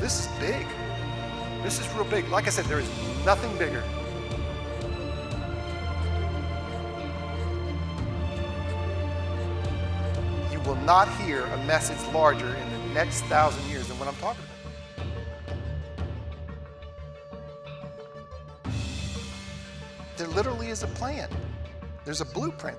This is big. This is real big. Like I said, there is nothing bigger. You will not hear a message larger in the next 1,000 years than what I'm talking about. There literally is a plan. There's a blueprint.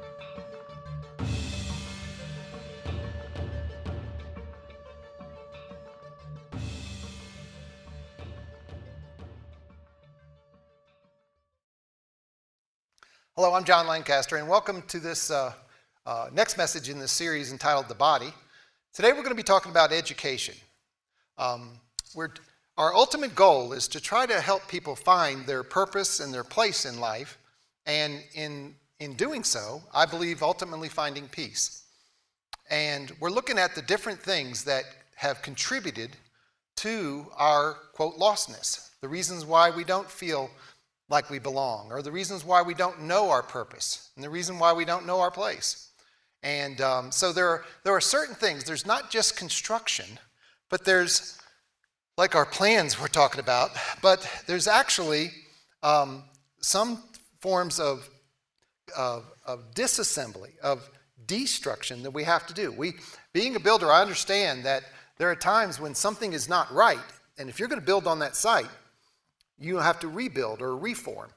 Hello, I'm John Lancaster, and welcome to this next message in this series entitled The Body. Today we're going to be talking about education. Our ultimate goal is to try to help people find their purpose and their place in life, and in doing so, I believe ultimately finding peace. And we're looking at the different things that have contributed to our, quote, lostness, the reasons why we don't feel like we belong, or the reasons why we don't know our purpose, and the reason why we don't know our place. And so there are certain things. There's not just construction, but there's, like our plans we're talking about, but there's actually some forms of disassembly, of destruction that we have to do. Being a builder, I understand that there are times when something is not right, and if you're going to build on that site, you have to rebuild or reform.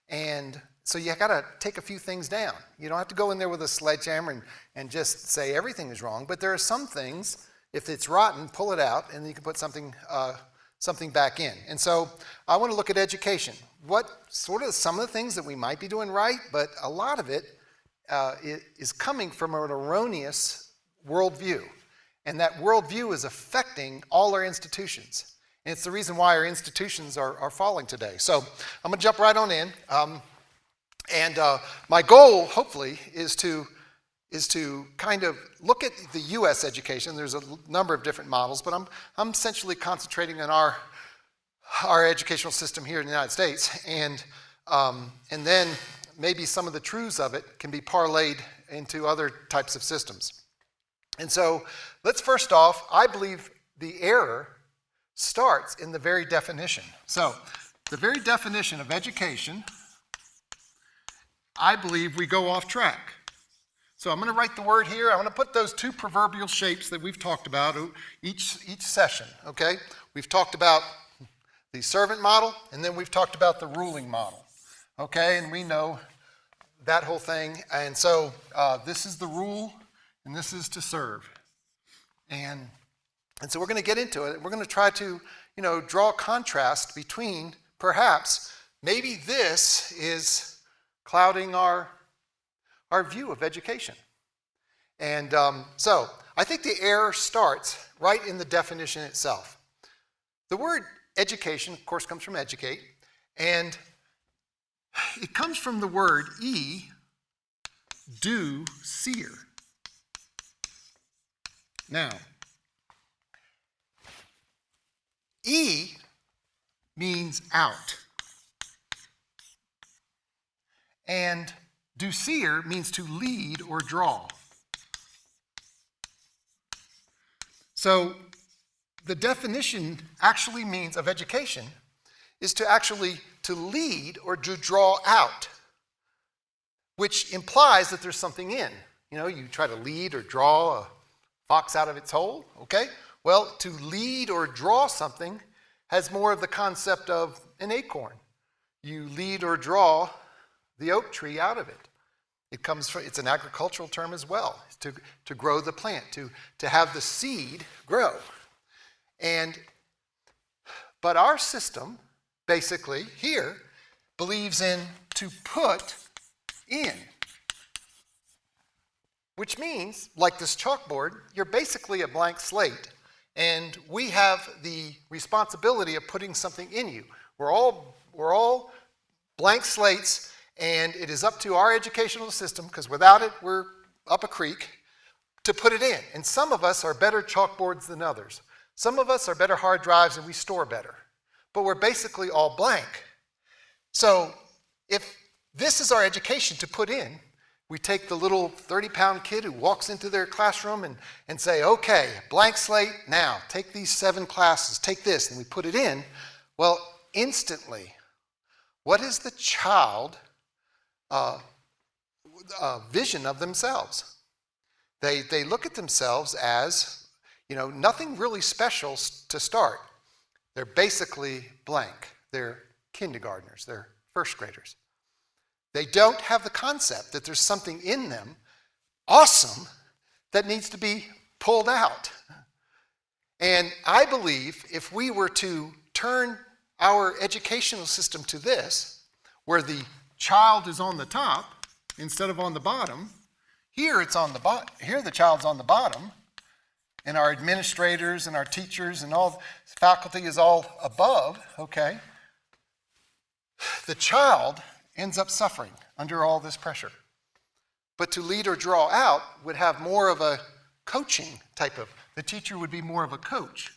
And so you got to take a few things down. You don't have to go in there with a sledgehammer and just say everything is wrong, but there are some things, if it's rotten, pull it out and you can put something back in. And so I want to look at education. What sort of some of the things that we might be doing right, but a lot of it is coming from an erroneous worldview. And that worldview is affecting all our institutions. And it's the reason why our institutions are falling today. So I'm going to jump right on in. My goal, hopefully, is to kind of look at the U.S. education. There's a number of different models, but I'm essentially concentrating on our educational system here in the United States. And then maybe some of the truths of it can be parlayed into other types of systems. And so let's first off, I believe the error starts in the very definition. So the very definition of education, I believe we go off track. So I'm going to write the word here. I'm going to put those two proverbial shapes that we've talked about each session, okay? We've talked about the servant model, and then we've talked about the ruling model, okay? And we know that whole thing. And so this is the rule, and this is to serve. And so we're going to get into it. We're going to try to, draw a contrast between perhaps maybe this is clouding our view of education. And so I think the error starts right in the definition itself. The word education, of course, comes from educate, and it comes from the word do, seer. Now, E means out. And doucere means to lead or draw. So the definition actually means of education is to lead or to draw out, which implies that there's something in. You try to lead or draw a fox out of its hole, okay? Well, to lead or draw something has more of the concept of an acorn. You lead or draw the oak tree out of it. It's an agricultural term as well, to grow the plant, to have the seed grow. But our system, basically, here, believes in to put in. Which means, like this chalkboard, you're basically a blank slate. And we have the responsibility of putting something in you. We're all blank slates, and it is up to our educational system, because without it, we're up a creek, to put it in. And some of us are better chalkboards than others. Some of us are better hard drives and we store better. But we're basically all blank. So if this is our education to put in, We take the little 30-pound kid who walks into their classroom and say, okay, blank slate, now take these 7 classes, take this, and we put it in. Well, instantly, what is the child vision of themselves? They look at themselves as, nothing really special to start. They're basically blank. They're kindergartners. They're first graders. They don't have the concept that there's something in them awesome that needs to be pulled out. And I believe if we were to turn our educational system to this, where the child is on the top instead of on the bottom, here it's on the bottom. Here the child's on the bottom, and our administrators and our teachers and all faculty is all above, okay? The child ends up suffering under all this pressure. But to lead or draw out would have more of a coaching the teacher would be more of a coach.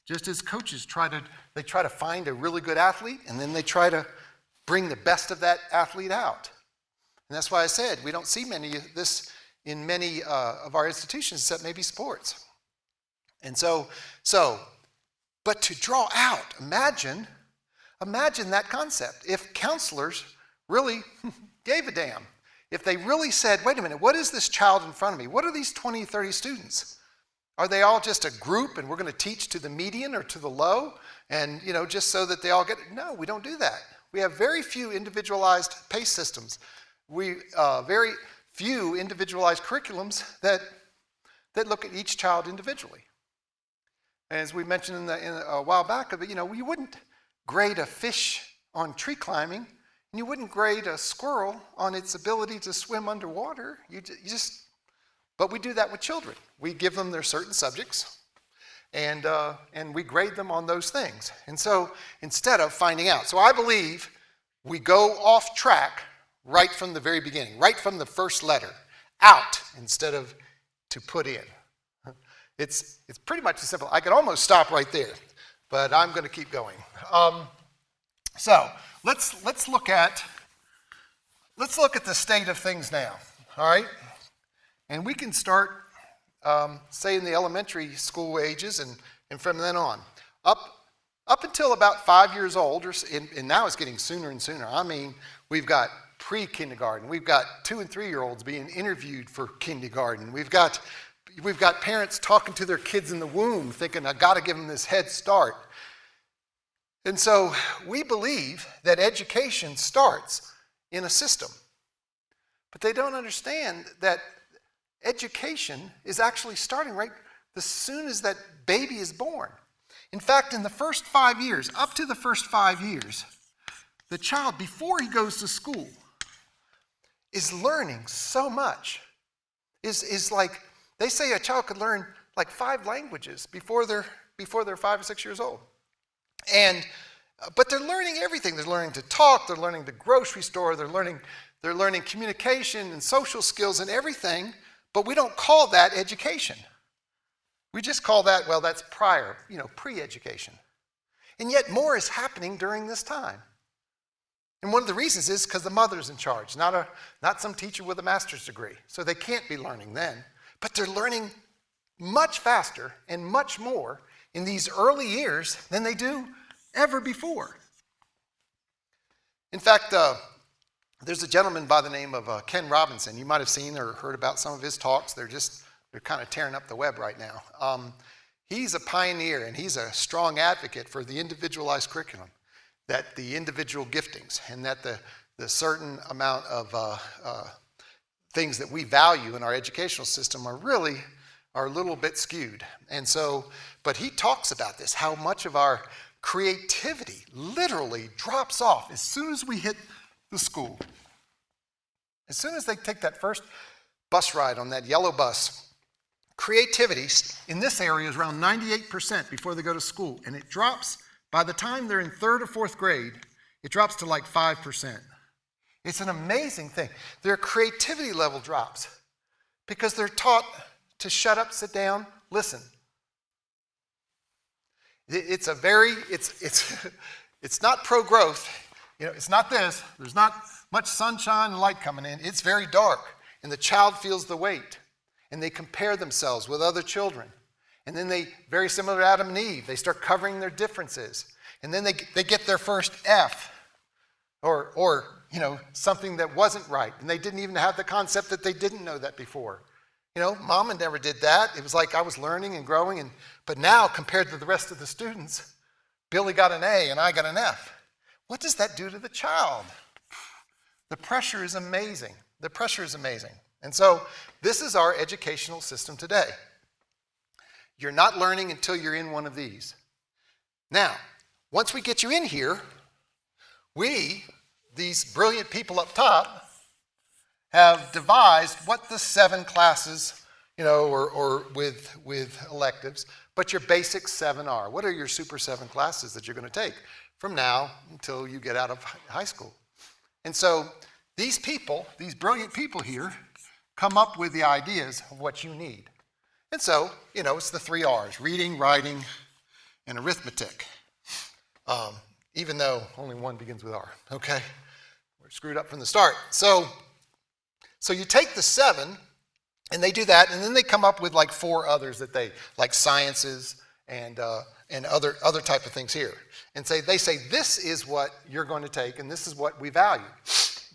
Just as coaches try to find a really good athlete, and then they try to bring the best of that athlete out. And that's why I said we don't see many of this in many of our institutions except maybe sports. And but to draw out, imagine that concept. If counselors really gave a damn, if they really said, wait a minute, what is this child in front of me? What are these 20, 30 students? Are they all just a group and we're going to teach to the median or to the low and, just so that they all get it? No, we don't do that. We have very few individualized PACE systems. Very few individualized curriculums that look at each child individually. And as we mentioned a while back, you wouldn't grade a fish on tree climbing, and you wouldn't grade a squirrel on its ability to swim underwater. But we do that with children. We give them their certain subjects, and we grade them on those things. And so instead of finding out, so I believe we go off track right from the very beginning, right from the first letter, out instead of to put in. It's pretty much as simple. I could almost stop right there, but I'm going to keep going. So let's look at the state of things now. All right, and we can start say in the elementary school ages and from then on up until about 5 years old, and now it's getting sooner and sooner. I mean, we've got pre-kindergarten. We've got 2 and 3 year olds being interviewed for kindergarten. We've got parents talking to their kids in the womb thinking, I got to give them this head start. And so we believe that education starts in a system. But they don't understand that education is actually starting right as soon as that baby is born. In fact, in the first 5 years, up to the first 5 years, the child, before he goes to school, is learning so much. Is like, they say a child could learn like 5 languages before they're 5 or 6 years old. But they're learning everything. They're learning to talk, they're learning the grocery store, they're learning communication and social skills and everything, but we don't call that education. We just call that, well, that's prior, pre-education. And yet more is happening during this time. And one of the reasons is because the mother's in charge, not some teacher with a master's degree. So they can't be learning then. But they're learning much faster and much more in these early years than they do ever before. In fact, there's a gentleman by the name of Ken Robinson. You might have seen or heard about some of his talks. They're kind of tearing up the web right now. He's a pioneer and he's a strong advocate for the individualized curriculum, that the individual giftings and that the certain amount of things that we value in our educational system are a little bit skewed. And so, but he talks about this, how much of our creativity literally drops off as soon as we hit the school. As soon as they take that first bus ride on that yellow bus, creativity in this area is around 98% before they go to school. And it drops, by the time they're in 3rd or 4th grade, it drops to like 5%. It's an amazing thing. Their creativity level drops because they're taught to shut up, sit down, listen. It's not pro-growth. It's not this. There's not much sunshine and light coming in, it's very dark. And the child feels the weight. And they compare themselves with other children. And then they, very similar to Adam and Eve, they start covering their differences. And then they get their first F. Or something that wasn't right. And they didn't even have the concept that they didn't know that before. Mama never did that. It was like I was learning and growing. But now, compared to the rest of the students, Billy got an A and I got an F. What does that do to the child? The pressure is amazing. The pressure is amazing. And so this is our educational system today. You're not learning until you're in one of these. Now, once we get you in here, these brilliant people up top, have devised what the 7 classes, or with electives, but your basic 7 are. What are your super 7 classes that you're going to take from now until you get out of high school? And so these people, these brilliant people here, come up with the ideas of what you need. And so, it's the 3 R's, reading, writing, and arithmetic. Even though only one begins with R, okay? We're screwed up from the start. So you take the 7, and they do that, and then they come up with like 4 others that like sciences and other type of things here. And they say, this is what you're going to take, and this is what we value.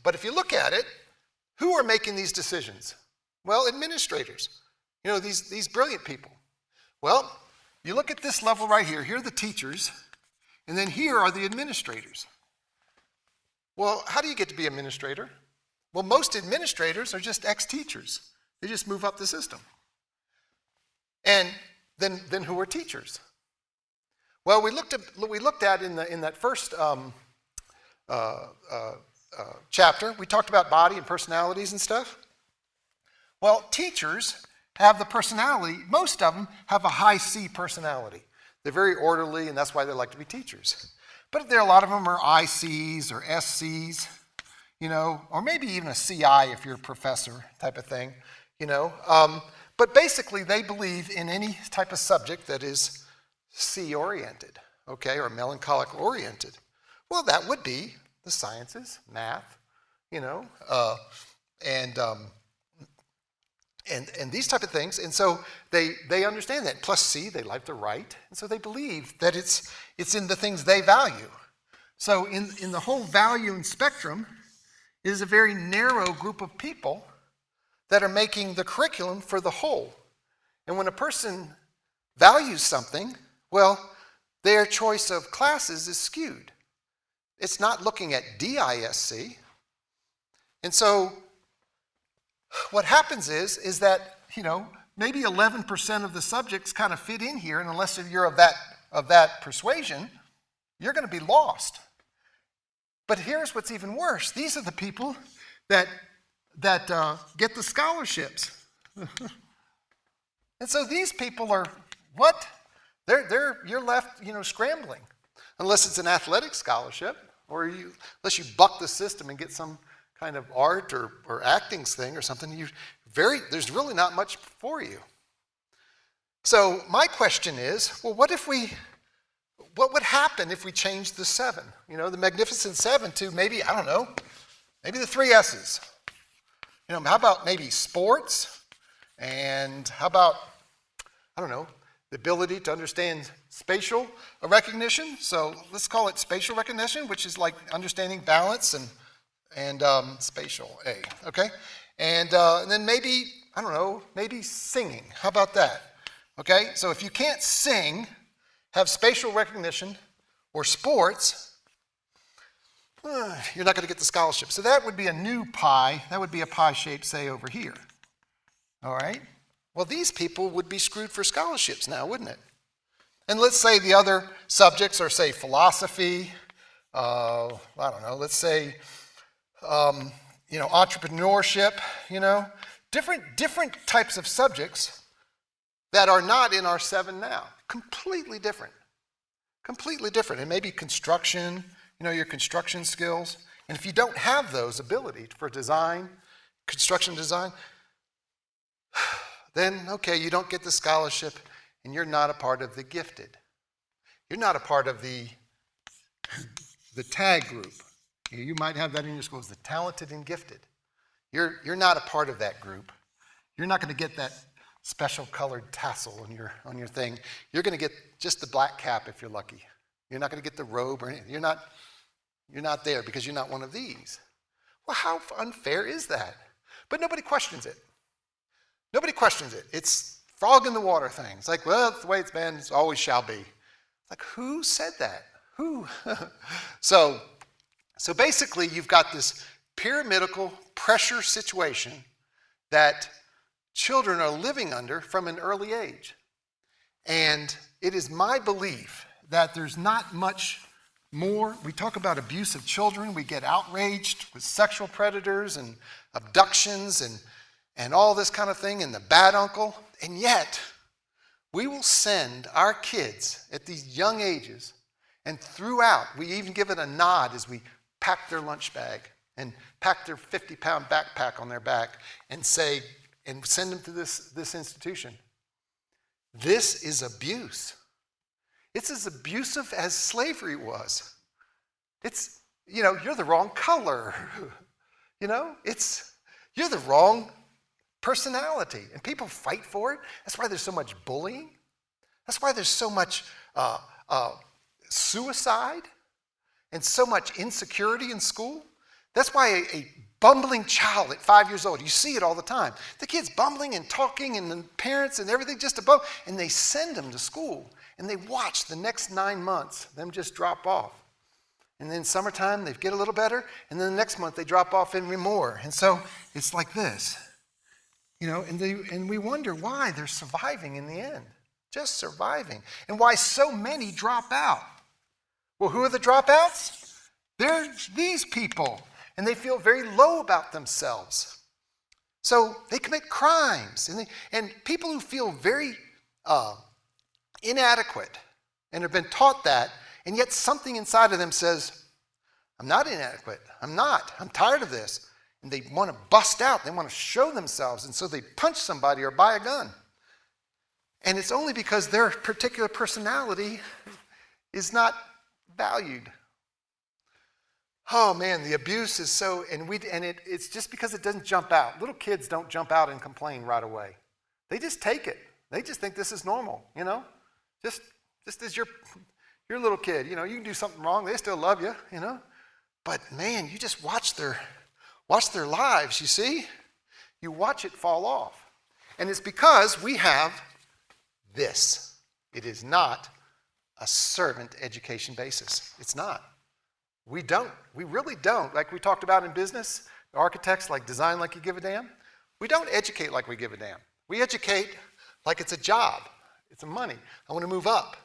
But if you look at it, who are making these decisions? Well, administrators. These brilliant people. Well, you look at this level right here. Here are the teachers. And then here are the administrators. Well, how do you get to be administrator? Well, most administrators are just ex-teachers. They just move up the system. And then who are teachers? Well, we looked at in that first chapter, we talked about body and personalities and stuff. Well, teachers have the personality, most of them have a high C personality. They're very orderly, and that's why they like to be teachers. But a lot of them are ICs or SCs, or maybe even a CI if you're a professor type of thing, But basically, they believe in any type of subject that is C-oriented, okay, or melancholic-oriented. Well, that would be the sciences, math, and these type of things. And so they understand that. Plus C, they like to write. And so they believe that it's in the things they value. So in the whole value spectrum is a very narrow group of people that are making the curriculum for the whole. And when a person values something, well, their choice of classes is skewed. It's not looking at DISC. And so what happens is that, maybe 11% of the subjects kind of fit in here, and unless you're of that persuasion, you're going to be lost. But here's what's even worse. These are the people that get the scholarships. And so these people are, what? You're left, scrambling. Unless it's an athletic scholarship, or unless you buck the system and get some kind of art or acting thing or something, there's really not much for you. So my question is, well, what would happen if we changed the 7, the Magnificent 7 to maybe the 3 S's? How about maybe sports? And how about, the ability to understand spatial recognition? So let's call it spatial recognition, which is like understanding balance and spatial A, okay? And then maybe, maybe singing. How about that? Okay, so if you can't sing, have spatial recognition, or sports, you're not going to get the scholarship. So that would be a new pie. That would be a pie shape, say, over here. All right? Well, these people would be screwed for scholarships now, wouldn't it? And let's say the other subjects are, say, philosophy, let's say, entrepreneurship, different types of subjects that are not in our 7 now. Completely different. And maybe construction, your construction skills. And if you don't have those ability for design, construction design, then, okay, you don't get the scholarship and you're not a part of the gifted. You're not a part of the tag group, You might have that in your schools, the talented and gifted. You're not a part of that group. You're not going to get that special colored tassel on your thing. You're going to get just the black cap if you're lucky. You're not going to get the robe or anything. You're not there because you're not one of these. Well, how unfair is that? But nobody questions it. Nobody questions it. It's frog in the water thing. It's like, well, that's the way it's been. It always shall be. It's like, who said that? Who? So basically, you've got this pyramidal pressure situation that children are living under from an early age. And it is my belief that there's not much more. We talk about abuse of children. We get outraged with sexual predators and abductions and all this kind of thing and the bad uncle. And yet, we will send our kids at these young ages, and throughout, we even give it a nod as we pack their lunch bag and pack their 50-pound backpack on their back and say, and send them to this institution. This is abuse. It's as abusive as slavery was. It's, you're the wrong color. You're the wrong personality. And people fight for it. That's why there's so much bullying. That's why there's so much suicide and so much insecurity in school. That's why a bumbling child at 5 years old, you see it all the time. The kid's bumbling and talking and the parents and everything just above, and they send them to school and they watch the next 9 months, them just drop off. And then summertime, they get a little better, and then the next month they drop off even more. And so it's like this, and we wonder why they're surviving in the end, just surviving, and why so many drop out. Well, who are the dropouts? They're these people, and they feel very low about themselves. So they commit crimes, and people who feel very inadequate and have been taught that, and yet something inside of them says, I'm not inadequate. I'm not. I'm tired of this. And they want to bust out. They want to show themselves. And so they punch somebody or buy a gun. And it's only because their particular personality is not valued. Oh man, the abuse is so, it's just because it doesn't jump out. Little kids don't jump out and complain right away. They just take it. They just think this is normal, Just as your little kid, you can do something wrong, they still love you, But man, you just watch their lives, you see? You watch it fall off. And it's because we have this. It is not a servant education basis. It's not. We don't. We really don't. Like we talked about in business, architects design like you give a damn. We don't educate like we give a damn. We educate like it's a job. It's a money. I want to move up.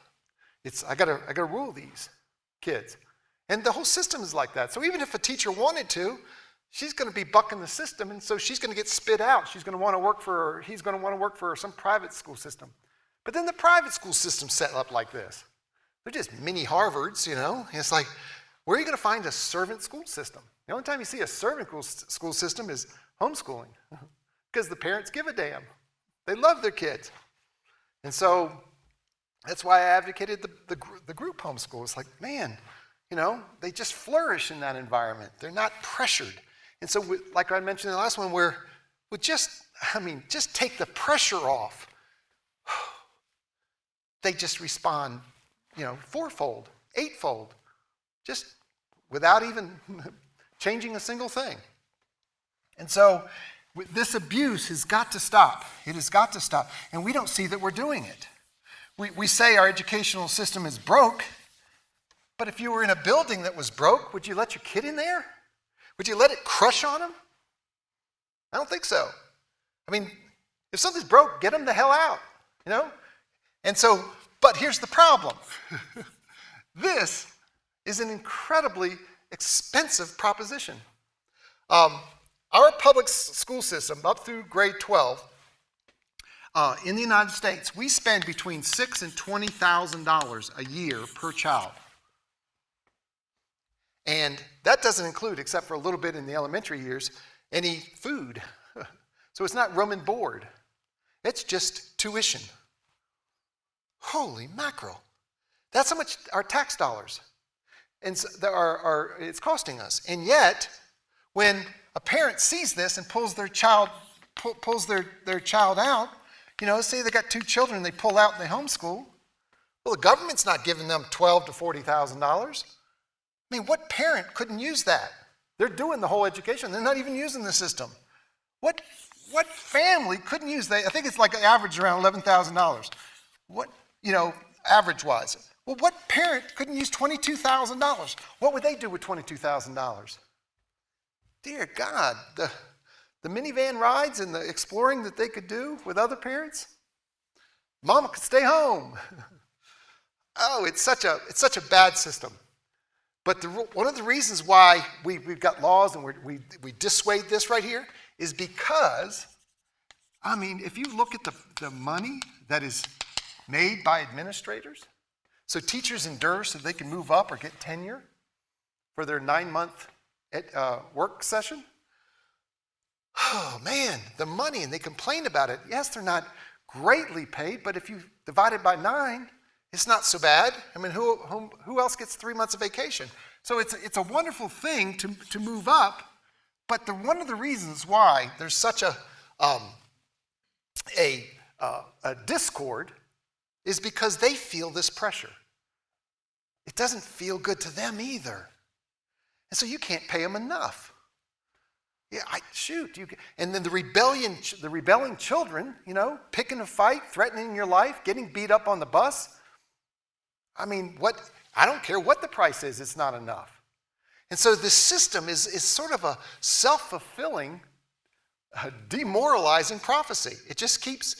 I gotta rule these kids. And the whole system is like that. So even if a teacher wanted to, she's going to be bucking the system, and so she's going to get spit out. He's going to want to work for some private school system. But then the private school system's set up like this. They're just mini Harvards, It's like, where are you going to find a servant school system? The only time you see a servant school system is homeschooling, because the parents give a damn. They love their kids. And so that's why I advocated the group homeschool. It's like, man, they just flourish in that environment. They're not pressured. And so, like I mentioned in the last one, just take the pressure off. They just respond, fourfold, eightfold, just without even changing a single thing. And so this abuse has got to stop. It has got to stop. And we don't see that we're doing it. We say our educational system is broke, but if you were in a building that was broke, would you let your kid in there? Would you let it crush on him? I don't think so. If something's broke, get them the hell out, And so, but here's the problem. This is an incredibly expensive proposition. Our public school system, up through grade 12, in the United States, we spend between $6,000 and $20,000 a year per child. And that doesn't include, except for a little bit in the elementary years, any food. So it's not room and board. It's just tuition. Holy mackerel. That's how much our tax dollars. And so it's costing us. And yet, when a parent sees this and pulls their child out, say they got 2 children, they pull out and they homeschool. Well, the government's not giving them $12,000 to $40,000. I mean, what parent couldn't use that? They're doing the whole education. They're not even using the system. What family couldn't use that? I think it's like an average around $11,000. Average-wise. Well, what parent couldn't use $22,000? What would they do with $22,000? Dear God, the minivan rides and the exploring that they could do with other parents? Mama could stay home. Oh, it's such a bad system. But one of the reasons why we've got laws and we dissuade this right here is because, if you look at the money that is made by administrators, so teachers endure so they can move up or get tenure for their 9-month work session. Oh man, the money, and they complain about it. Yes, they're not greatly paid, but if you divide it by 9, it's not so bad. Who else gets 3 months of vacation? So it's a wonderful thing to move up, but one of the reasons why there's such a discord is because they feel this pressure. It doesn't feel good to them either. And so you can't pay them enough. Yeah, and then the rebelling children, picking a fight, threatening your life, getting beat up on the bus. I don't care what the price is, it's not enough. And so this system is sort of a self-fulfilling, demoralizing prophecy. It just keeps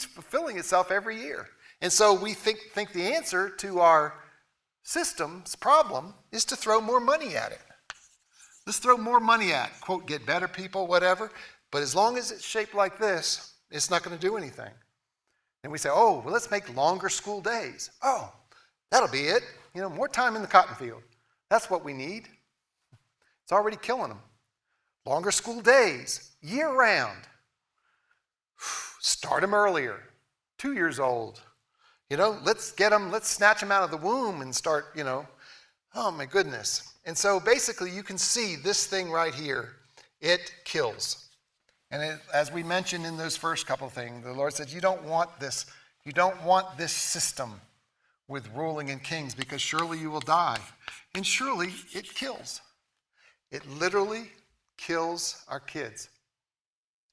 fulfilling itself every year. And so we think the answer to our system's problem is to throw more money at it. Let's throw more money at it. Quote, get better people, whatever. But as long as it's shaped like this, it's not going to do anything. And we say, let's make longer school days. Oh, that'll be it. More time in the cotton field. That's what we need. It's already killing them. Longer school days, year round. Start them earlier, 2 years old. Let's snatch them out of the womb and start, oh my goodness. And so basically you can see this thing right here, it kills. And as we mentioned in those first couple of things, the Lord said, you don't want this system with ruling and kings because surely you will die. And surely it kills. It literally kills our kids.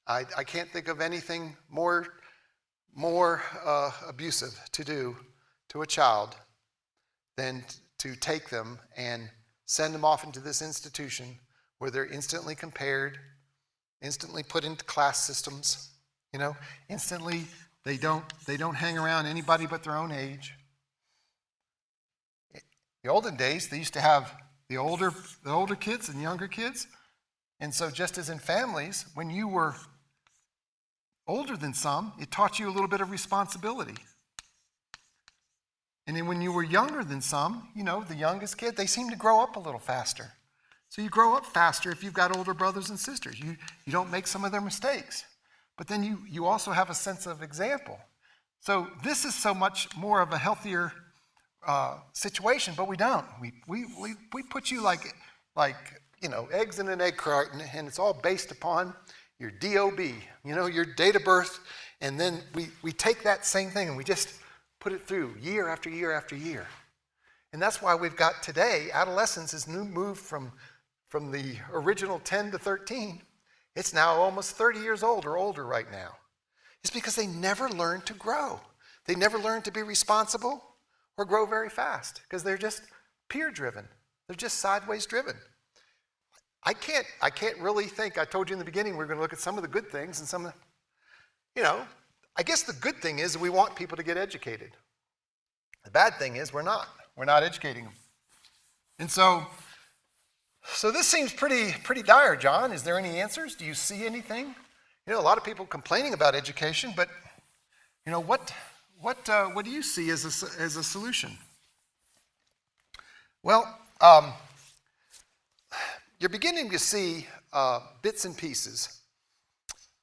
I can't think of anything more abusive to do to a child than to take them and send them off into this institution where they're instantly compared, instantly put into class systems, instantly they don't hang around anybody but their own age. The olden days, they used to have the older kids and younger kids. And so just as in families, when you were older than some, it taught you a little bit of responsibility. And then when you were younger than some, the youngest kid, they seem to grow up a little faster. So you grow up faster if you've got older brothers and sisters. You don't make some of their mistakes. But then you also have a sense of example. So this is so much more of a healthier situation, but we don't. We put you like eggs in an egg carton, and it's all based upon your DOB, your date of birth, and then we take that same thing and we just put it through year after year after year. And that's why we've got today, adolescence has moved from the original 10 to 13. It's now almost 30 years old or older right now. It's because they never learned to grow. They never learned to be responsible or grow very fast because they're just peer-driven. They're just sideways driven. I can't really think, I told you in the beginning we're going to look at some of the good things and some of the, I guess the good thing is we want people to get educated. The bad thing is we're not educating them. And so this seems pretty dire, John. Is there any answers? Do you see anything? A lot of people complaining about education, but what do you see as a solution? Well, you're beginning to see bits and pieces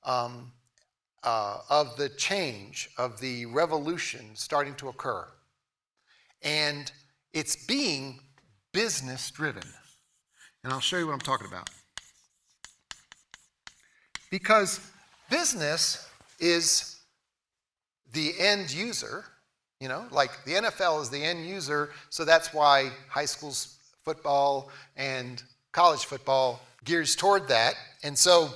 of the change, of the revolution starting to occur. And it's being business driven. And I'll show you what I'm talking about. Because business is the end user, like the NFL is the end user, so that's why high school football and college football gears toward that. And so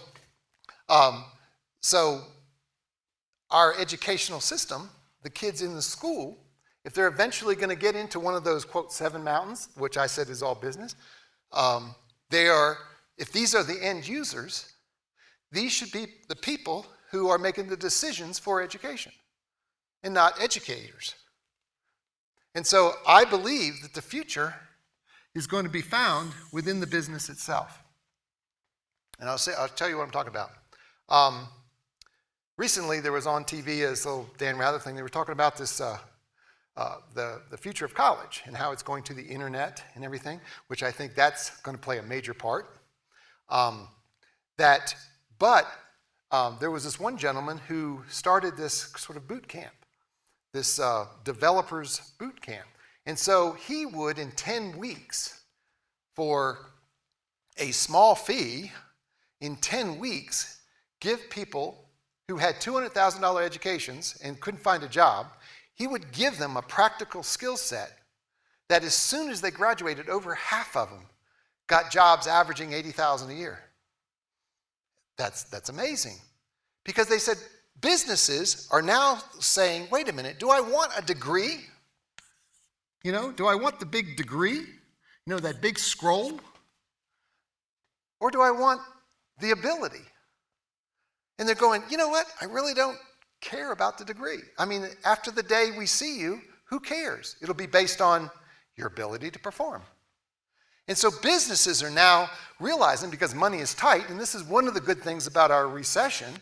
our educational system, the kids in the school, if they're eventually going to get into one of those, quote, 7 mountains, which I said is all business, if these are the end users, these should be the people who are making the decisions for education and not educators. And so I believe that the future is going to be found within the business itself. And I'll tell you what I'm talking about. Recently, there was on TV this little Dan Rather thing. They were talking about this, the future of college and how it's going to the internet and everything, which I think that's going to play a major part. There was this one gentleman who started this sort of boot camp, this developers boot camp. And so he would, in 10 weeks, for a small fee, in 10 weeks, give people who had $200,000 educations and couldn't find a job, he would give them a practical skill set that as soon as they graduated, over half of them got jobs averaging $80,000 a year. That's amazing. Because they said businesses are now saying, wait a minute, do I want a degree? Do I want the big degree? That big scroll? Or do I want the ability? And they're going, you know what? I really don't care about the degree. I mean, after the day we see you, who cares? It'll be based on your ability to perform. And so businesses are now realizing, because money is tight, and this is one of the good things about our recession,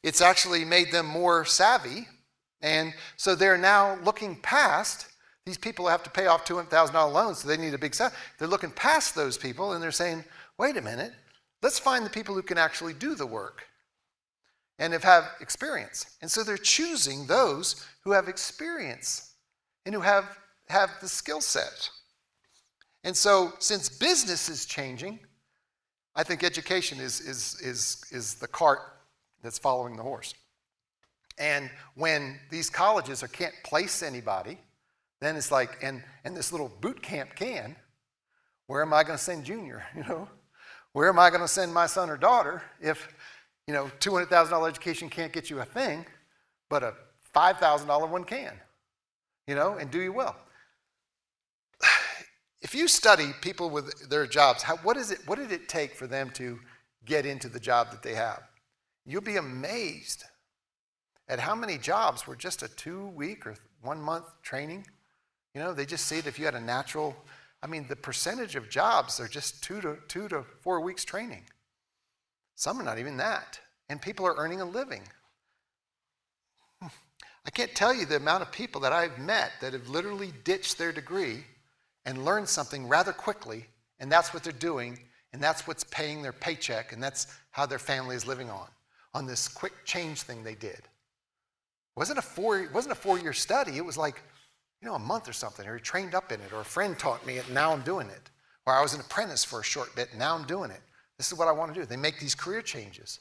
it's actually made them more savvy. And so they're now looking past these people who have to pay off $200,000 loans, so they need a big salary. They're looking past those people and they're saying, wait a minute, let's find the people who can actually do the work and have experience. And so they're choosing those who have experience and who have the skill set. And so since business is changing, I think education is the cart that's following the horse. And when these colleges can't place anybody, then it's like, and this little boot camp can, where am I going to send Junior? Where am I going to send my son or daughter if, $200,000 education can't get you a thing, but a $5,000 one can, and do you well. If you study people with their jobs, what did it take for them to get into the job that they have? You'll be amazed at how many jobs were just a 2-week or 1-month training. They just see it if you had a natural, the percentage of jobs are just 2 to 4 weeks training. Some are not even that. And people are earning a living. I can't tell you the amount of people that I've met that have literally ditched their degree and learned something rather quickly, and that's what they're doing, and that's what's paying their paycheck, and that's how their family is living on this quick change thing they did. It wasn't a 4-year study. It was like, a month or something, or you trained up in it, or a friend taught me it, and now I'm doing it. Or I was an apprentice for a short bit, and now I'm doing it. This is what I want to do. They make these career changes.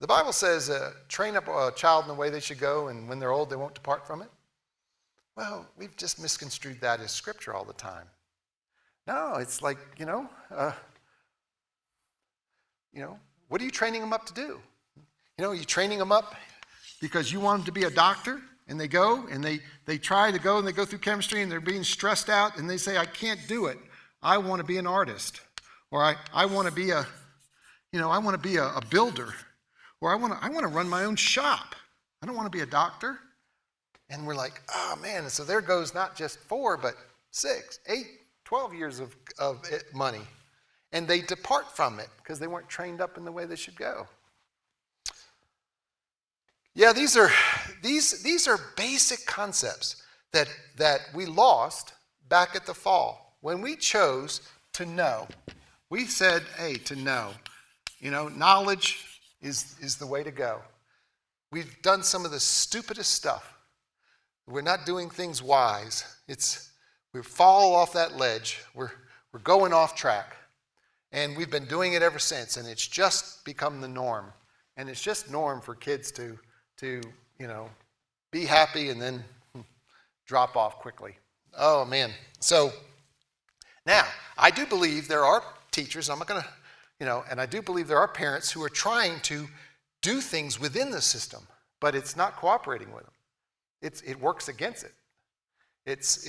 The Bible says, train up a child in the way they should go, and when they're old, they won't depart from it. Well, we've just misconstrued that as scripture all the time. No, it's like, what are you training them up to do? Are you training them up because you want them to be a doctor, and they go, and they try to go, and they go through chemistry, and they're being stressed out, and they say, I can't do it. I want to be an artist, or I want to be a builder, or I want to run my own shop. I don't want to be a doctor. And we're like, oh man, so there goes not just 4, but 6, 8, 12 years of money. And they depart from it because they weren't trained up in the way they should go. Yeah, these are basic concepts that we lost back at the fall. When we chose to know, we said, hey, to know. Knowledge is the way to go. We've done some of the stupidest stuff. We're not doing things wise. It's we fall off that ledge. We're going off track. And we've been doing it ever since, and it's just become the norm. And it's just norm for kids to be happy and then drop off quickly. Oh, man. So now, I do believe there are teachers, I'm not going to, and I do believe there are parents who are trying to do things within the system, but it's not cooperating with them. It works against it. It's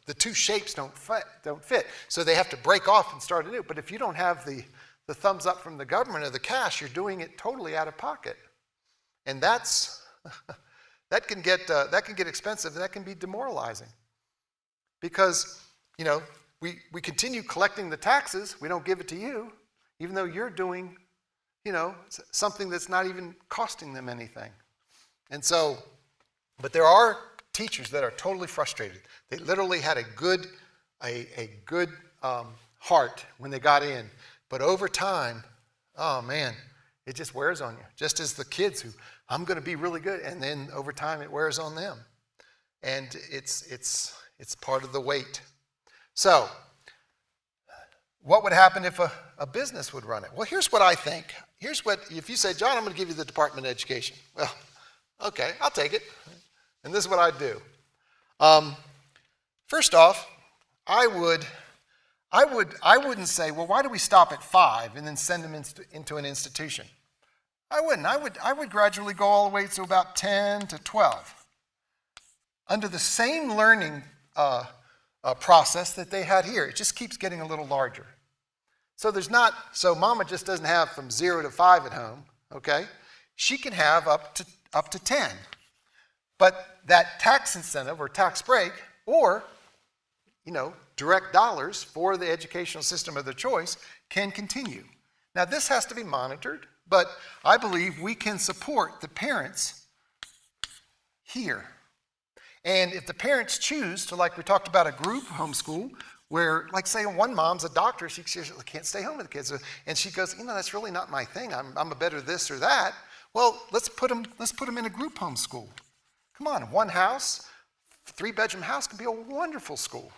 the two shapes don't fit, so they have to break off and start anew. But if you don't have the thumbs up from the government or the cash, you're doing it totally out of pocket, and that can get expensive, and that can be demoralizing, because we continue collecting the taxes. We don't give it to you, even though you're doing something that's not even costing them anything. And so, but there are teachers that are totally frustrated. They literally had a good heart when they got in, but over time, oh man, it just wears on you. Just as the kids who, I'm going to be really good, and then over time it wears on them, and it's part of the weight. So, what would happen if a business would run it? Well, here's what I think. If you say, John, I'm going to give you the Department of Education. Well, okay, I'll take it. And this is what I'd do. First off, I wouldn't say, well, why do we stop at 5 and then send them into an institution? I wouldn't. I would gradually go all the way to about 10 to 12. Under the same learning process that they had here. It just keeps getting a little larger. So mama just doesn't have from 0 to 5 at home, okay? She can have up to 10. But that tax incentive or tax break or, direct dollars for the educational system of their choice can continue. Now, this has to be monitored, but I believe we can support the parents here. And if the parents choose to, like we talked about, a group homeschool, where, like, say, one mom's a doctor, she can't stay home with the kids, and she goes, that's really not my thing. I'm a better this or that. Well, let's put them in a group homeschool. Come on, one house, 3-bedroom house can be a wonderful school,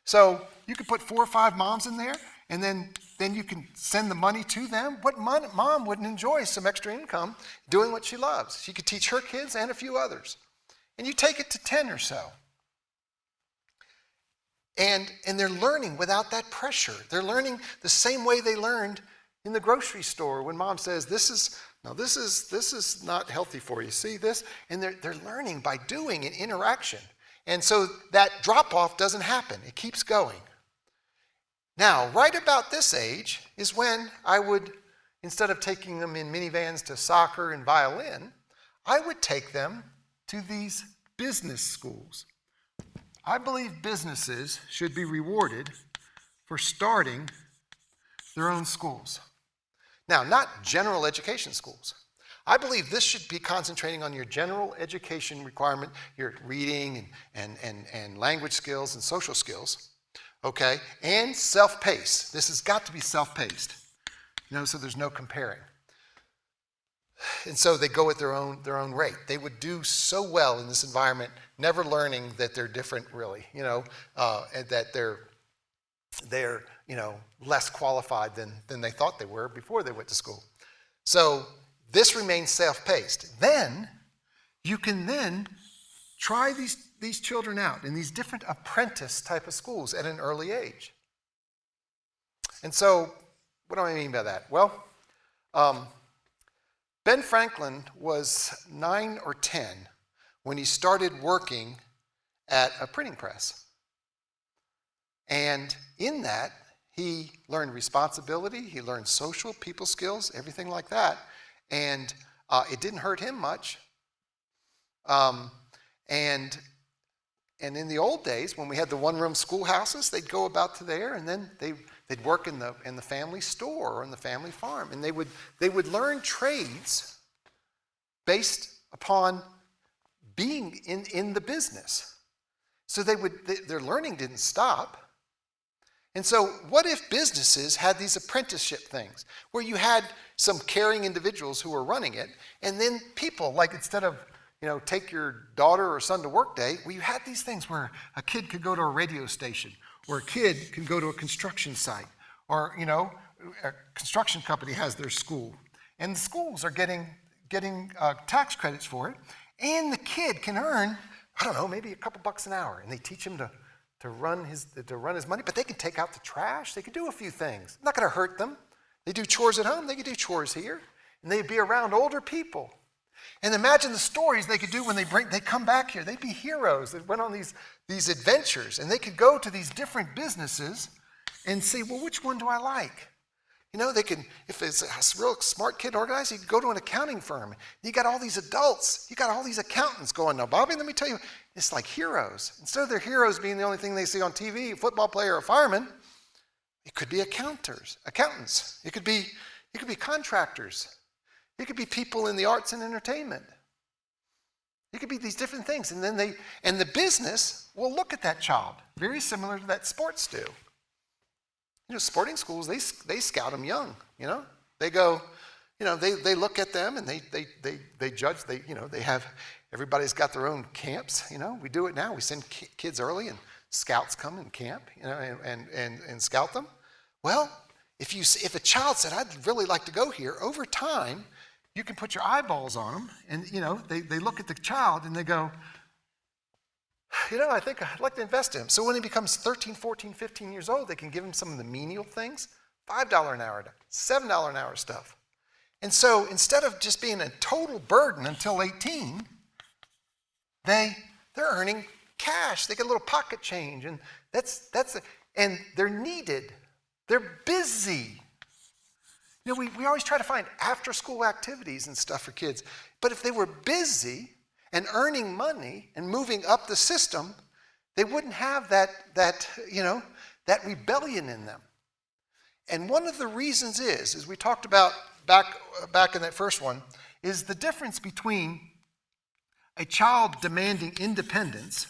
So you could put 4 or 5 moms in there, and then you can send the money to them. What mom wouldn't enjoy some extra income doing what she loves? She could teach her kids and a few others. And you take it to 10 or so. And they're learning without that pressure. They're learning the same way they learned in the grocery store when mom says, this is not healthy for you. See this? And they're learning by doing an interaction. And so that drop-off doesn't happen. It keeps going. Now, right about this age is when I would, instead of taking them in minivans to soccer and violin, I would take them to these business schools. I believe businesses should be rewarded for starting their own schools. Now, not general education schools. I believe this should be concentrating on your general education requirement, your reading and language skills and social skills, okay, and self-paced. This has got to be self-paced, so there's no comparing. And so they go at their own rate. They would do so well in this environment, never learning that they're different, really, and that they're less qualified than they thought they were before they went to school. So this remains self-paced. Then you can then try these children out in these different apprentice type of schools at an early age. And so what do I mean by that? Well, Ben Franklin was 9 or 10 when he started working at a printing press. And in that, he learned responsibility, he learned social, people skills, everything like that. And it didn't hurt him much. And in the old days, when we had the one-room schoolhouses, they'd go about to there, and then they'd work in the family store or in the family farm, and they would learn trades based upon being in the business. So their learning didn't stop. And so what if businesses had these apprenticeship things where you had some caring individuals who were running it, and then people, like instead of take your daughter or son to work day, well, you had these things where a kid could go to a radio station, or a kid can go to a construction site, or, a construction company has their school. And the schools are getting tax credits for it. And the kid can earn, I don't know, maybe a couple bucks an hour. And they teach him to run his money, but they can take out the trash. They can do a few things. Not going to hurt them. They do chores at home. They can do chores here. And they'd be around older people. And imagine the stories they could do when they come back here. They'd be heroes that went on these adventures. And they could go to these different businesses and see, well, which one do I like? They can, if it's a real smart kid organized, you can go to an accounting firm. You got all these adults. You got all these accountants going, now, Bobby, let me tell you, it's like heroes. Instead of their heroes being the only thing they see on TV, a football player or a fireman, it could be accountants. It could be contractors. It could be people in the arts and entertainment. It could be these different things. And then the business will look at that child, very similar to that sports do. Sporting schools, they scout them young, They go, they look at them and they judge, they have, everybody's got their own camps, We do it now. We send kids early and scouts come and camp, and scout them. Well, if a child said, I'd really like to go here, over time, you can put your eyeballs on them and, they look at the child and they go, I think I'd like to invest in him. So when he becomes 13, 14, 15 years old, they can give him some of the menial things, $5 an hour, $7 an hour stuff. And so instead of just being a total burden until 18, they're earning cash. They get a little pocket change, and and they're needed. They're busy. We always try to find after-school activities and stuff for kids. But if they were busy and earning money and moving up the system, they wouldn't have that rebellion in them. And one of the reasons is, as we talked about back in that first one, is the difference between a child demanding independence,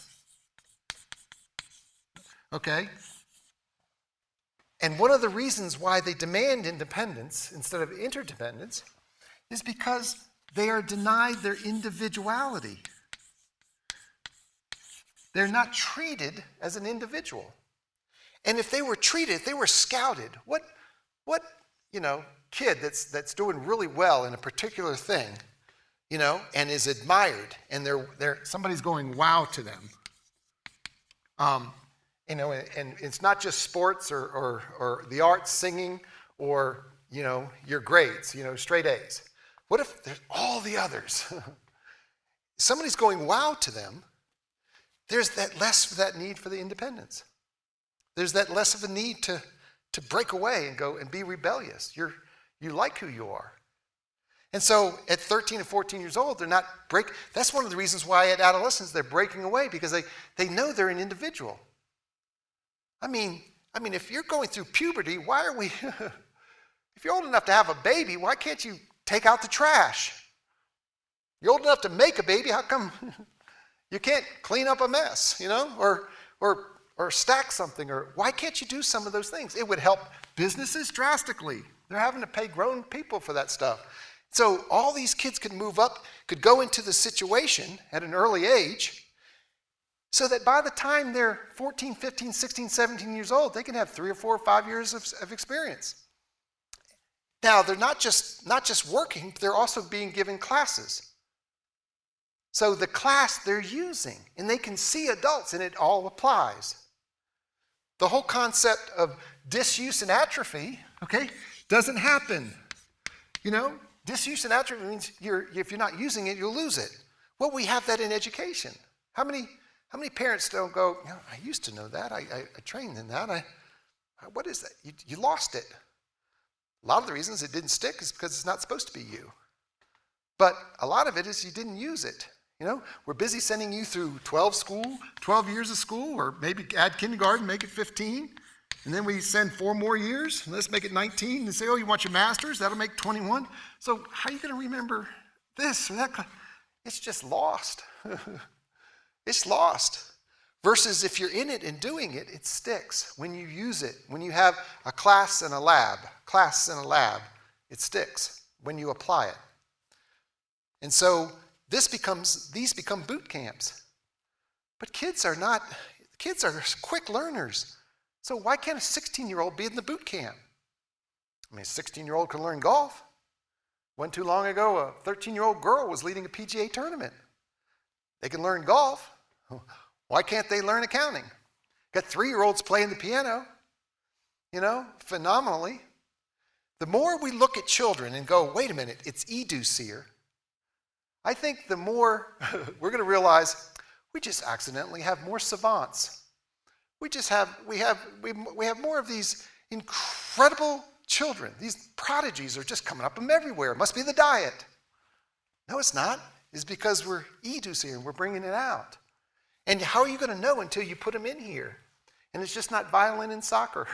okay? And one of the reasons why they demand independence instead of interdependence is because they are denied their individuality. They're not treated as an individual. And if they were treated, if they were scouted, what kid that's doing really well in a particular thing, and is admired, and somebody's going wow to them. And it's not just sports or the arts, singing, or your grades, straight A's. What if there's all the others? Somebody's going wow to them. There's that less of that need for the independence. There's that less of a need to break away and go and be rebellious. You like who you are. And so at 13 and 14 years old, they're not that's one of the reasons why at adolescence they're breaking away, because they know they're an individual. I mean, if you're going through puberty, why are we if you're old enough to have a baby, why can't you take out the trash? You're old enough to make a baby, how come you can't clean up a mess, or stack something, or why can't you do some of those things? It would help businesses drastically. They're having to pay grown people for that stuff. So all these kids could move up, could go into the situation at an early age, so that by the time they're 14, 15, 16, 17 years old, they can have 3 or 4 or 5 years of experience. Now, they're not just working, they're also being given classes. So the class they're using, and they can see adults, and it all applies. The whole concept of disuse and atrophy, doesn't happen. Disuse and atrophy means if you're not using it, you'll lose it. Well, we have that in education. How many parents don't go, I used to know that. I trained in that. What is that? You lost it. A lot of the reasons it didn't stick is because it's not supposed to be you. But a lot of it is you didn't use it. We're busy sending you through 12 years of school, or maybe add kindergarten, make it 15. And then we send 4 more years, and let's make it 19. And say, you want your master's? That'll make 21. So how are you going to remember this or that? It's just lost. It's lost. Versus if you're in it and doing it, it sticks. When you use it, when you have a class and a lab, it sticks when you apply it. And so these become boot camps. But kids are quick learners. So why can't a 16-year-old be in the boot camp? I mean, a 16-year-old can learn golf. Wasn't too long ago, a 13-year-old girl was leading a PGA tournament. They can learn golf. Why can't they learn accounting? Got 3-year-olds playing the piano, phenomenally. The more we look at children and go, wait a minute, it's educere, I think the more we're going to realize we just accidentally have more savants. We have more of these incredible children. These prodigies are just coming up from everywhere. It must be the diet. No, it's not. It's because we're educing and we're bringing it out. And how are you going to know until you put them in here? And it's just not violin and soccer,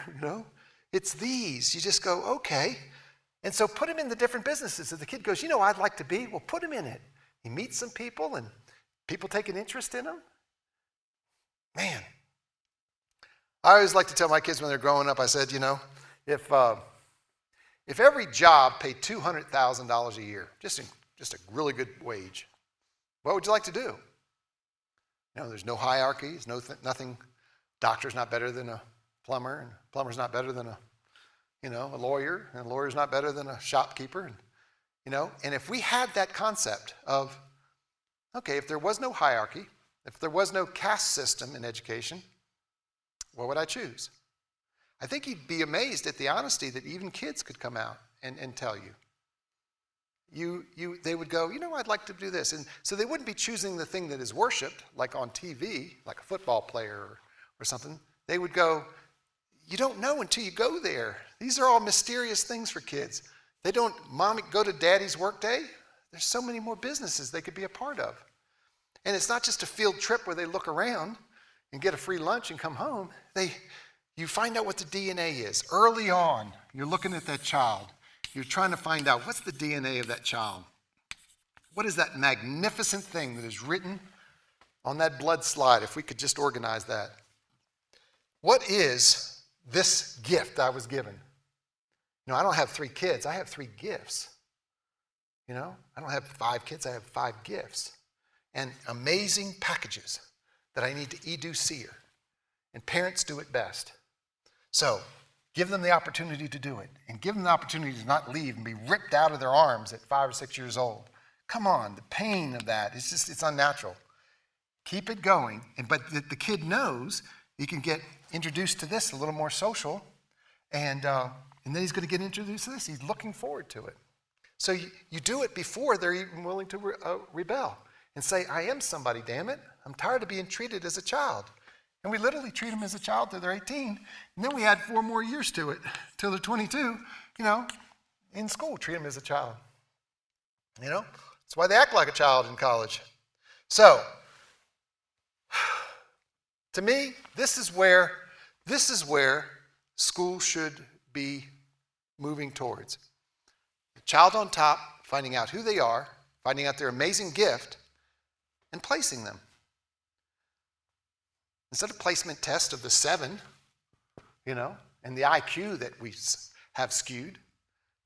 It's these. You just go, okay. And so put him in the different businesses. If the kid goes, I'd like to be, well, put him in it. He meets some people and people take an interest in him. Man. I always like to tell my kids when they're growing up, I said, if every job paid $200,000 a year, just a really good wage, what would you like to do? There's no hierarchy. There's nothing. Doctor's not better than a plumber, and plumber's not better than a lawyer, and a lawyer's not better than a shopkeeper. And if we had that concept of, okay, if there was no hierarchy, if there was no caste system in education, what would I choose? I think you'd be amazed at the honesty that even kids could come out and tell you. They would go, I'd like to do this. And so they wouldn't be choosing the thing that is worshipped, like on TV, like a football player or something. They would go, you don't know until you go there. These are all mysterious things for kids. They don't, Mommy, go to Daddy's work day. There's so many more businesses they could be a part of. And it's not just a field trip where they look around and get a free lunch and come home. You find out what the DNA is. Early on, you're looking at that child. You're trying to find out what's the DNA of that child. What is that magnificent thing that is written on that blood slide, if we could just organize that? What is this gift I was given? I don't have 3 kids. I have 3 gifts. I don't have 5 kids. I have 5 gifts. And amazing packages that I need to educere. And parents do it best. So give them the opportunity to do it. And give them the opportunity to not leave and be ripped out of their arms at 5 or 6 years old. Come on, the pain of that, it's unnatural. Keep it going. But the kid knows he can get introduced to this a little more social. And then he's going to get introduced to this. He's looking forward to it. So you do it before they're even willing to rebel. And say, I am somebody, damn it. I'm tired of being treated as a child. And we literally treat them as a child till they're 18. And then we add 4 more years to it till they're 22. In school, treat them as a child. That's why they act like a child in college. So, to me, this is where school should be moving towards. The child on top, finding out who they are, finding out their amazing gift, and placing them. Instead of placement test of the 7, and the IQ that we have skewed,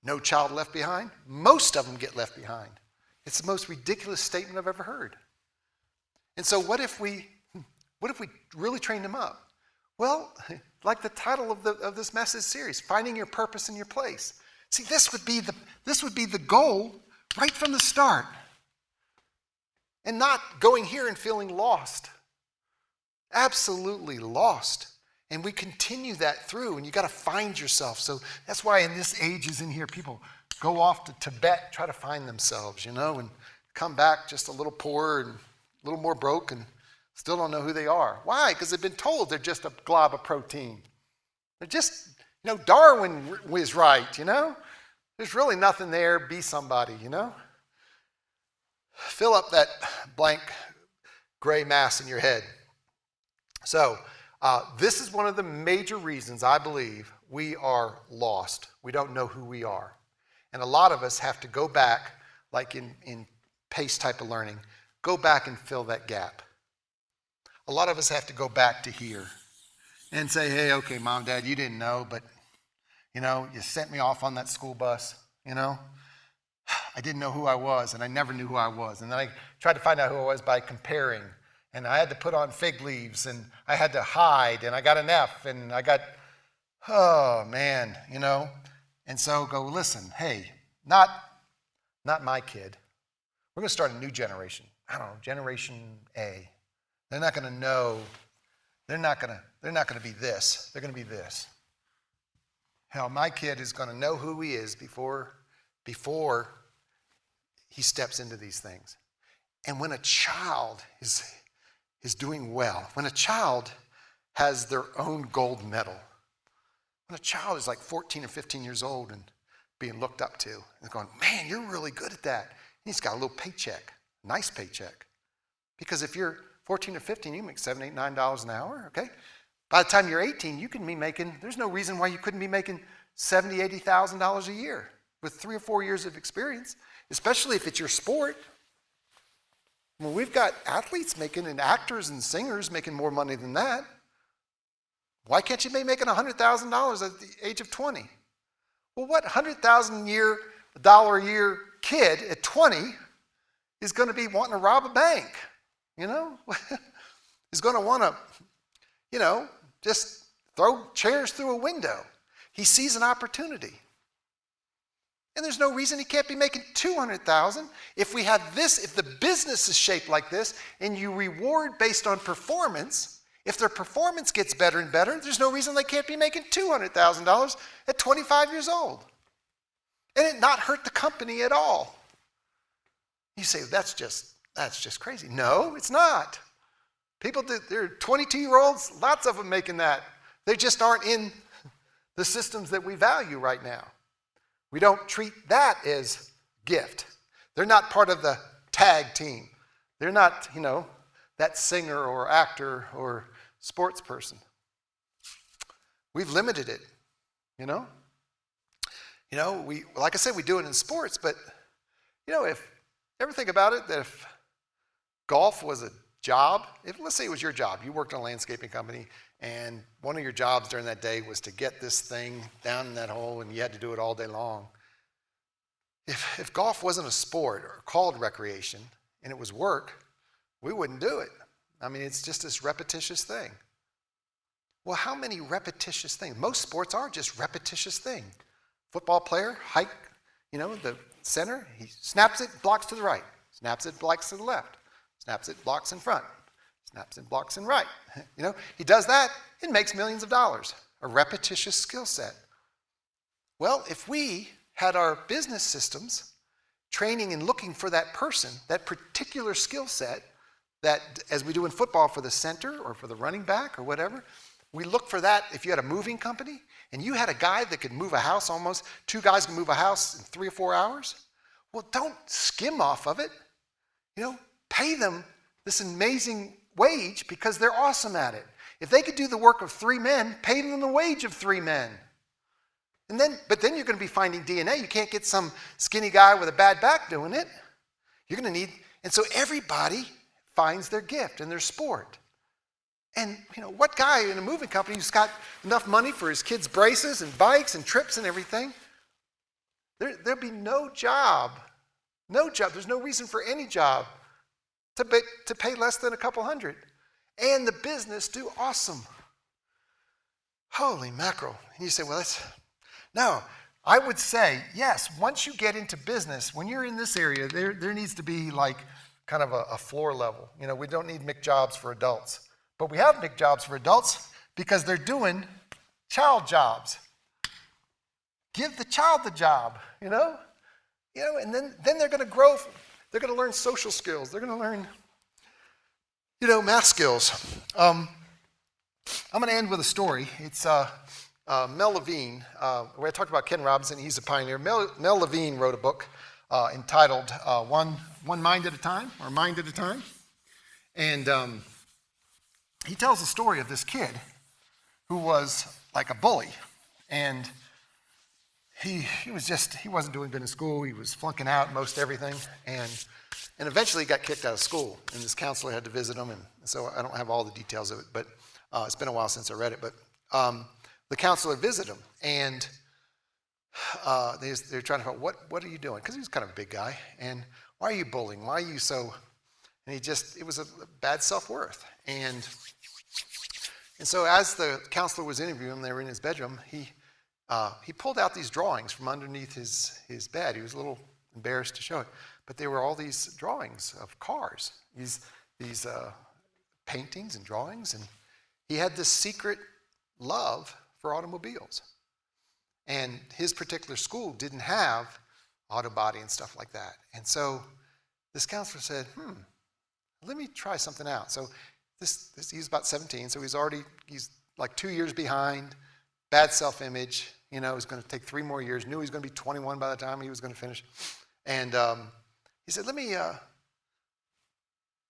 no child left behind, most of them get left behind. It's the most ridiculous statement I've ever heard. And so what if we really trained them up? Well, like the title of this message series, Finding Your Purpose and Your Place. See, this would be the goal right from the start. And not going here and feeling lost. Absolutely lost. And we continue that through, and you got to find yourself. So that's why in this age is in here, people go off to Tibet, try to find themselves, and come back just a little poorer and a little more broke and still don't know who they are. Why? Because they've been told they're just a glob of protein. They're just, Darwin was right, There's really nothing there. Be somebody, Fill up that blank gray mass in your head. So this is one of the major reasons I believe we are lost. We don't know who we are. And a lot of us have to go back, like in PACE type of learning, go back and fill that gap. A lot of us have to go back to here and say, hey, okay, Mom, Dad, you didn't know, but, you sent me off on that school bus, I didn't know who I was, and I never knew who I was. And then I tried to find out who I was by comparing. And I had to put on fig leaves, and I had to hide, and I got an F, and I got, oh, man, And so go, listen, hey, not my kid. We're going to start a new generation. I don't know, Generation A. They're not going to know. They're not going to be this. They're going to be this. Hell, my kid is going to know who he is before he steps into these things. And when a child is doing well, when a child has their own gold medal, when a child is like 14 or 15 years old and being looked up to, and going, man, you're really good at that. And he's got a little paycheck, nice paycheck. Because if you're 14 or 15, you make $7, $8, $9 an hour, okay? By the time you're 18, you can be making, there's no reason why you couldn't be making $70,000, $80,000 a year with 3 or 4 years of experience, especially if it's your sport. Well, we've got athletes making, and actors and singers making more money than that. Why can't you be making $100,000 at the age of 20? Well, what $100,000 a year kid at 20 is going to be wanting to rob a bank? He's going to want to, just throw chairs through a window. He sees an opportunity. And there's no reason he can't be making $200,000 if we have this, if the business is shaped like this, and you reward based on performance. If their performance gets better and better, there's no reason they can't be making $200,000 at 25 years old. And it not hurt the company at all. You say, that's just crazy. No, it's not. People, they're 22-year-olds, lots of them making that. They just aren't in the systems that we value right now. We don't treat that as gift. They're not part of the tag team. They're not, that singer or actor or sports person. We've limited it, we, like I said, we do it in sports, but, if ever think about it, that if golf was a job, let's say it was your job, you worked in a landscaping company, and one of your jobs during that day was to get this thing down in that hole, and you had to do it all day long. If golf wasn't a sport or called recreation, and it was work, we wouldn't do it. I mean, it's just this repetitious thing. Well, how many repetitious things? Most sports are just repetitious things. Football player, hike, the center, he snaps it, blocks to the right. Snaps it, blocks to the left. Snaps it, blocks in front. Snaps it, blocks in right. He does that, it makes millions of dollars. A repetitious skill set. Well, if we had our business systems training and looking for that person, that particular skill set, that as we do in football for the center or for the running back or whatever, we look for that. If you had a moving company and you had a guy that could move a house, almost 2 guys can move a house in 3 or 4 hours, well, don't skim off of it. Pay them this amazing wage because they're awesome at it. If they could do the work of 3 men, pay them the wage of 3 men. But then you're going to be finding DNA. You can't get some skinny guy with a bad back doing it. You're going to need, and so everybody finds their gift and their sport. And what guy in a moving company who's got enough money for his kids' braces and bikes and trips and everything? There'll be no job. No job. There's no reason for any job to pay less than a couple hundred. And the business do awesome. Holy mackerel. And you say, well, no, I would say, yes, once you get into business, when you're in this area, there needs to be like kind of a floor level. We don't need McJobs for adults. But we have McJobs for adults because they're doing child jobs. Give the child the job, and then they're going to grow. They're going to learn social skills. They're going to learn, math skills. I'm going to end with a story. It's Mel Levine. Where I talked about Ken Robinson. He's a pioneer. Mel Levine wrote a book entitled One Mind at a Time, or Mind at a Time. And he tells the story of this kid who was like a bully. And he wasn't doing good in school. He was flunking out most everything. And eventually he got kicked out of school. And this counselor had to visit him. And so I don't have all the details of it, but it's been a while since I read it. But the counselor visited him. And they're trying to find, what are you doing? Because he was kind of a big guy. And why are you bullying? Why are you so... And it was a bad self-worth. And so as the counselor was interviewing him, they were in his bedroom, he pulled out these drawings from underneath his bed. He was a little embarrassed to show it. But there were all these drawings of cars, these paintings and drawings. And he had this secret love for automobiles. And his particular school didn't have auto body and stuff like that. And so this counselor said, let me try something out. So he's about 17, so he's like 2 years behind, bad self-image, he's going to take 3 more years, knew he was going to be 21 by the time he was going to finish. And he said,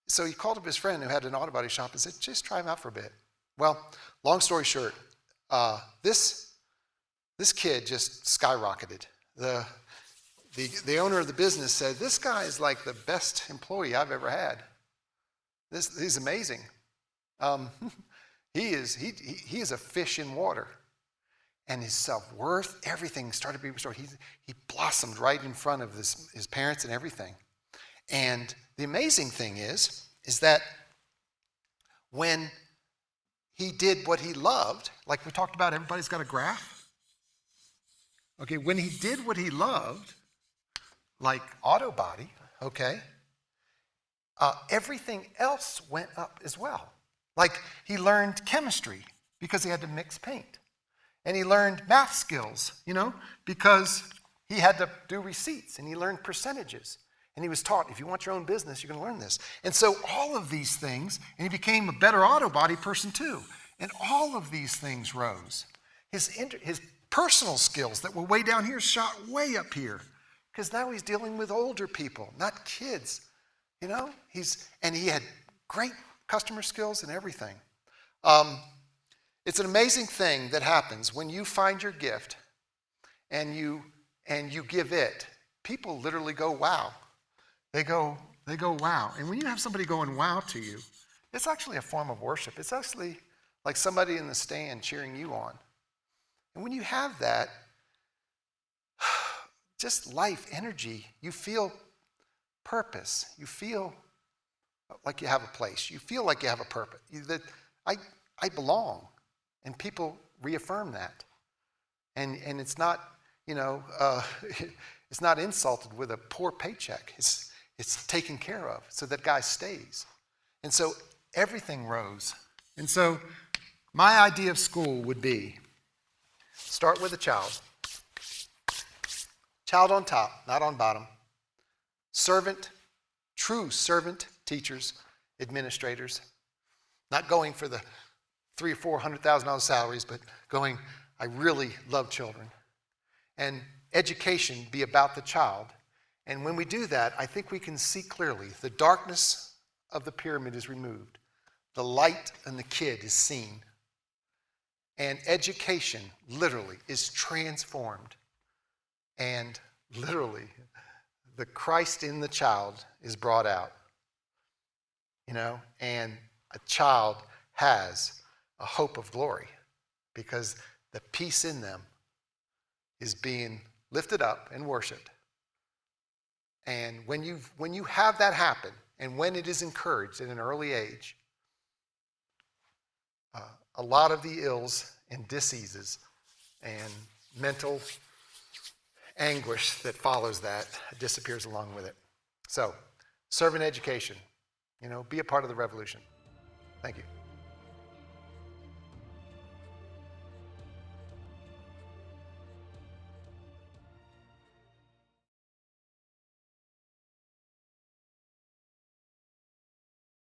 so he called up his friend who had an auto body shop and said, just try him out for a bit. Well, long story short, this kid just skyrocketed. The owner of the business said, this guy is like the best employee I've ever had. He's amazing. He is a fish in water. And his self-worth, everything started to be restored. He blossomed right in front of his parents and everything. And the amazing thing is that when he did what he loved, like we talked about, everybody's got a graph. Okay, when he did what he loved, like auto body, okay, everything else went up as well. Like he learned chemistry because he had to mix paint. And he learned math skills, because he had to do receipts, and he learned percentages. And he was taught, if you want your own business, you're going to learn this. And so all of these things, and he became a better auto body person too. And all of these things rose. His personal skills that were way down here shot way up here. Because now he's dealing with older people, not kids. And he had great customer skills and everything. It's an amazing thing that happens when you find your gift and you give it. People literally go, wow. They go, wow. And when you have somebody going, wow, to you, it's actually a form of worship. It's actually like somebody in the stand cheering you on. And when you have that, just life, energy, you feel purpose. You feel like you have a place. You feel like you have a purpose. That I belong. And people reaffirm that. And it's not, it's not insulted with a poor paycheck. It's taken care of so that guy stays. And so everything rose. And so my idea of school would be start with a child. Child on top, not on bottom. Servant, true servant teachers, administrators. Not going for the $300,000 or $400,000 salaries, but going, I really love children. And education be about the child. And when we do that, I think we can see clearly the darkness of the pyramid is removed. The light in the kid is seen. And education literally is transformed. And literally, the Christ in the child is brought out. And a child has a hope of glory because the peace in them is being lifted up and worshiped. And when you have that happen, and when it is encouraged at an early age, a lot of the ills and diseases and mental anguish that follows that disappears along with it. So, servant education, be a part of the revolution. Thank you.